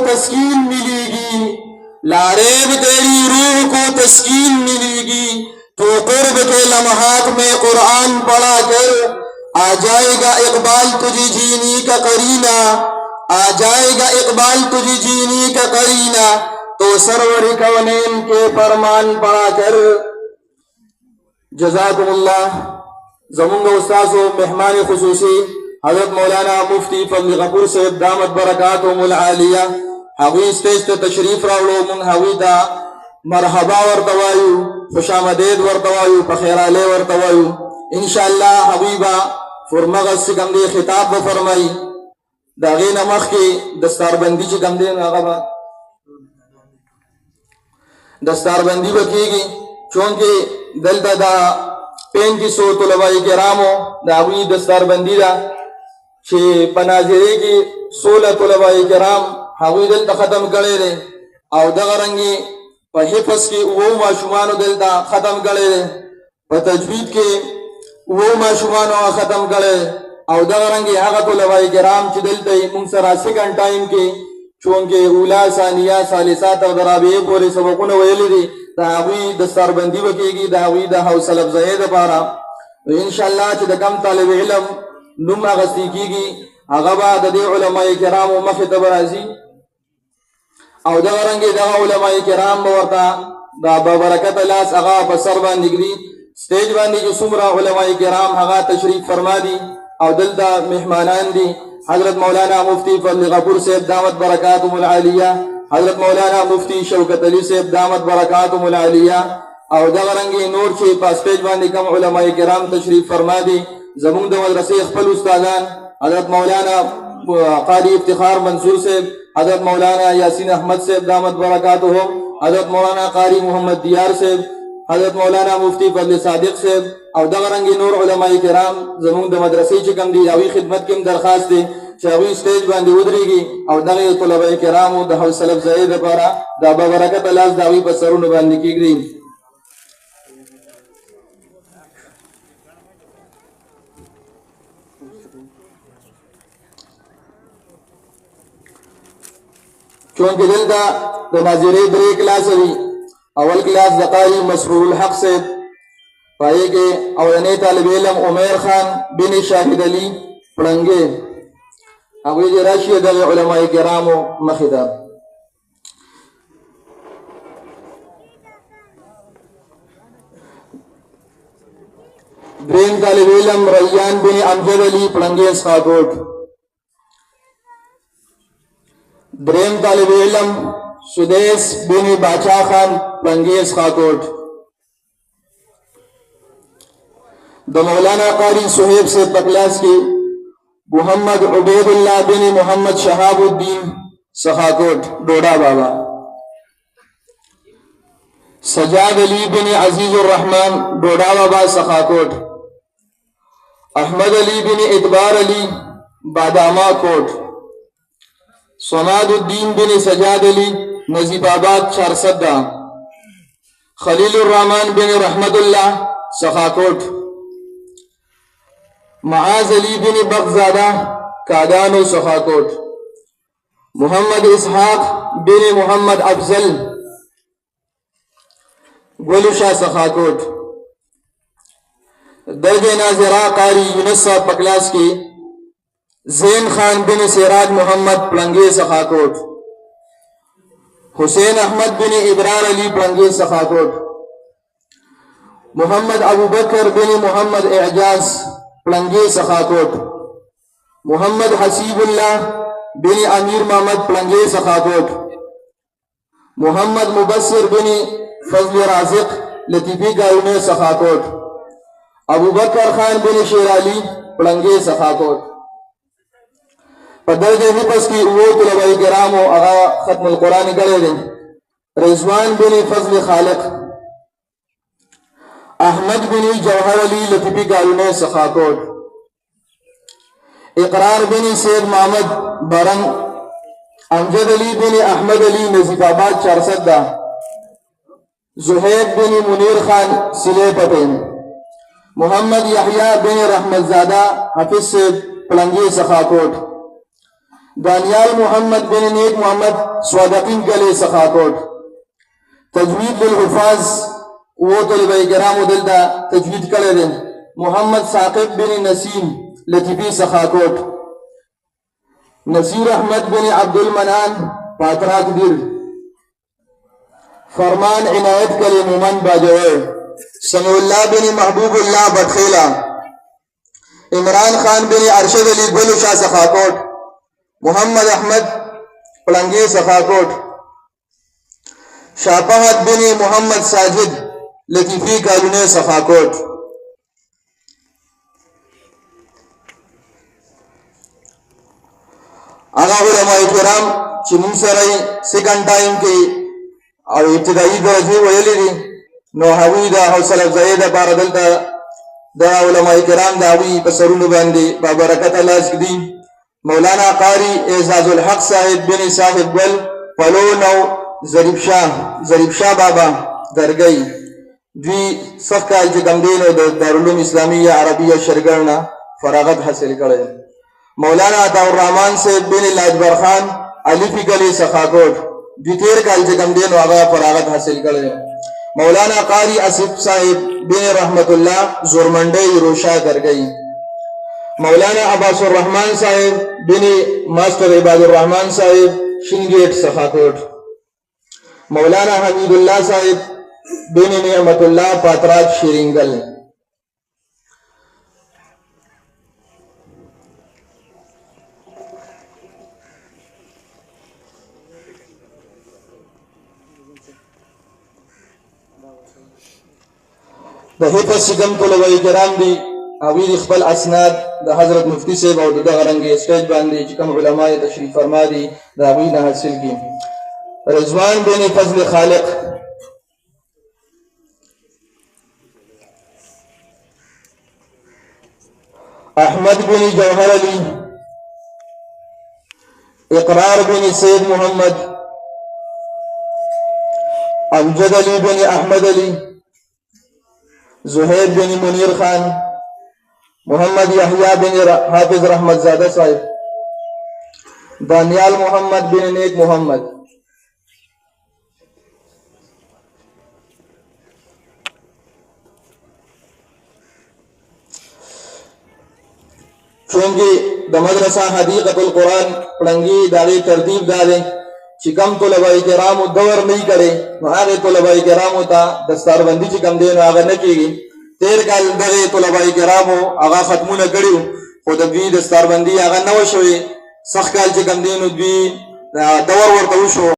तस्कीन मिलेगी, लारेब तेरी रूह को तस्कीन मिलेगी। तो कुर्ब के लम्हात में कुरान पढ़ा कर आ जाएगा इकबाल तुझे जीने का करीना, आ जाएगा इकबाल तुझे जीने का करीना। तो सरवर कौनैन के फरमान पढ़ा कर जज़ाकुमुल्लाह। ज़मुंगा उस्ताद व मेहमान खुसूसी हज़रत मौलाना मुफ्ती फज़ल गफूर साहब दामत बरकातुहुमुल आलिया हवी स्टेज ते तशरीफ रावड़ो मुंग हवी दा मरहबा वर्तवायु, खुशामदीद वर्तवायु, पखेराले वर्तवायु। इंशाअल्लाह हबीबा फुरमगस से गंदे खिताब व फरमाई दागे नमख की दस्तारबंदी ची गंदे नागबा दस्तारबंदी बकीगी चूंकि दल दा 3500 तलबाई किरामो दावी दस्तारबंदी दा छे पनाजरे की 16 तलबाई किराम हावी दल खत्म करे रे और दगरंगी हिफ्ज़ की वो माशुमान दल दा खत्म करे रे तजवीद के वो माशुमान खत्म करे और दगरंगी आगा तलबाई किराम ची दल तई मुंसरा सेकंड टाइम के चूंकि उला सानिया सालिसात और दराबे पूरे सबकुन वेली दावी दस्तारबंदी बकेगी दावी दा हौसला अफजाई द पारा इंशाअल्लाह च द कम तालिब इल्म नुमा गस्ती कीगी अगबा द उलमाए किराम मखतब राजी और दगरंगे दा उलमाए किराम वरता दा बरकत लास अगा बसर बांदिगरी स्टेज बांदी जो सुमरा उलमाए किराम हगा तशरीफ फरमा दी और दिल दा मेहमानान दी हजरत मौलाना मुफ्ती फज़ल गफूर साहब दामत बरकातुहुमुल आलिया, हजरत मौलाना मुफ्ती शौकत अली साहब दामत बरकातुहुमुल आलिया और दगरंगी नूर छे पास पेज बांदी कम उलमाए किराम तशरीफ फरमा दी। ज़मुंग द मदरसे खपल उस्तादान हजरत मौलाना कारी इफ्तिखार मंसूर साहब, हजरत मौलाना यासीन अहमद साहब दामत बरकातुहुम, हजरत मौलाना कारी मोहम्मद दियार साहब, हजरत मौलाना मुफ्ती फज़ल सादिक साहब और दगरंगी नूर उलमाए किराम ज़मुंग द मदरसे चिकम दी अवी खिदमत की दरखास्त दी चावी स्टेज बांधी उधरेगी और दगे तलबाए किराम द हौसला अफजाई द पारा दा बरकत अल्लाह दावी पर सरून बांधी की गई। चूंकि दिल दा तो नाज़िरे दरे क्लास हुई अवल क्लास ज़कारी मसरूरुल हक से पाए के और ने तालिब इल्म उमैर खान बिन शाहिद अली पढ़ेंगे अभी राशिद उलमाए किराम मखिदा ब्रेन तालिब इल्म रैयान बिन अमजद अली पढ़ेंगे साकोट, ब्रेन तालिब इल्म सुदेश बिन बादशाह खान पढ़ेंगे साकोट, द मौलाना कारी सुहेब से तकलास की मोहम्मद उबैदुल्लाह बिन मोहम्मद शहाबुद्दीन सखाकोट डोडा बाबा, सजाद अली बिन अजीजुर रहमान डोडा बाबा सखाकोट, अहमद अली बिन इतबार अली बादामा कोट, समादुद्दीन बिन सजाद अली नजीबाबाद चारसद्दा, खलीलुर रहमान बिन रहमतुल्लाह सखाकोट, मआज अली बिन बगजादा कादानो सखाकोट, मोहम्मद इसहाक बिन मोहम्मद अफजल गोलुशाह सखाकोट, दर्जे नाज़िरा कारी यूनुस पकलास की ज़ैन खान बिन सिराज मोहम्मद पलंगे सखाकोट, हुसैन अहमद बिन इब्रार अली पलंगे सखाकोट, मोहम्मद अबू बकर बिन मोहम्मद एजाज पलंगे सखाकोट, मोहम्मद हसीबुल्लाह बिन अमीर मोहम्मद पलंगे सखाकोट, मोहम्मद मुबस्सिर बिन फजल राजिक लतीफी गाउने सखाकोट, अबू बकर खान बिन शेर अली पलंगे सखाकोट। दर्जे हिफ्ज़ की वो तलबाई किराम अगा खत्मुल कुरान करे रिजवान बिन फजल खालिक, अहमद बिन जौहर अली लतीफी गाउने सखाकोट, इकरार बिन सैद मोहम्मद बरंग, अमजद अली बिन अहमद अली नजीबाबाद चारसद्दा, जुहैब बिन मुनीर खान सिले पटेल, मोहम्मद यहया बिन रहमतजादा हफीज से पलंगी सखाकोट, دانیال محمد بن نیک محمد صادقین کلی سخاکوٹ تجوید للحفاظ وہ طلبہ کرام دلتا تجوید کرے دیں محمد ثاقب بن نسیم لطیفی سخاکوٹ نصیر احمد بن عبد المنان پاتراک دیر فرمان عنایت کلی مومن باجوئے سمیع اللہ بن محبوب اللہ بدخیلہ عمران خان بن ارشد علی گلو شاہ سخاکوٹ محمد احمد پلنگی سخاکوٹ شاپہت بن محمد ساجد لطیفی کالونے سخاکوٹ آغا علماء کرام چی منسرائی سیکنڈ ٹائم کی اور ابتدائی درجے ویلی دی نو حوی دا حوصل افزائی دا پارا دلتا دا علماء کرام داوی پسرون باندی بابرکت اللہ سکدی مولانا قاری اعزاز الحق صاحب بن صاحب گل پلو نو ظریف شاہ بابا درگئی دوی سخت کال چی کم دینو دارالعلوم اسلامیہ عربیہ شرگرنا فراغت حاصل کرے مولانا عطا الرحمن صاحب بن لاجبر خان علی فی گلی سخاکوٹ دوی تیر کال چی کم دینو آغا فراغت حاصل کرے مولانا قاری اسف صاحب بن رحمت اللہ زورمنڈی روشا درگئی مولانا عباس الرحمن صاحب بن ماسٹر عباد الرحمن صاحب شنگیٹ سخاکوٹ مولانا حمید اللہ صاحب بن نعمت اللہ پاتراج شیرنگل د حفظ سکم طلبه کرام دی اوی د خپل اسناد د حضرت مفتی صاحب او دغه رنګ سټیج باندې چې کوم علما تشریف فرما دي دا اوی نه حاصل کی رضوان بن فضل خالق احمد بن جوہر علی اقرار بن سید محمد امجد علی بن احمد علی زہیر بن منیر خان محمد یحییٰ بن حافظ رحمت زادہ صاحب دانیال محمد بن نیک محمد چونکہ دا مدرسہ حدیقت القرآن پڑنگی داغی ترتیب دادیں چکم طلبہ کرام دور نہیں کرے نو آگے طلبہ کرام تا دستار بندی چکم دے نو آگا نکی گی تیر کال دغه طلبه کرامو هغه ختمونه کړیو خو د دوی دستار بندي هغه نه وشوي سخت کال چې کم دینو دوی دور ورته وشو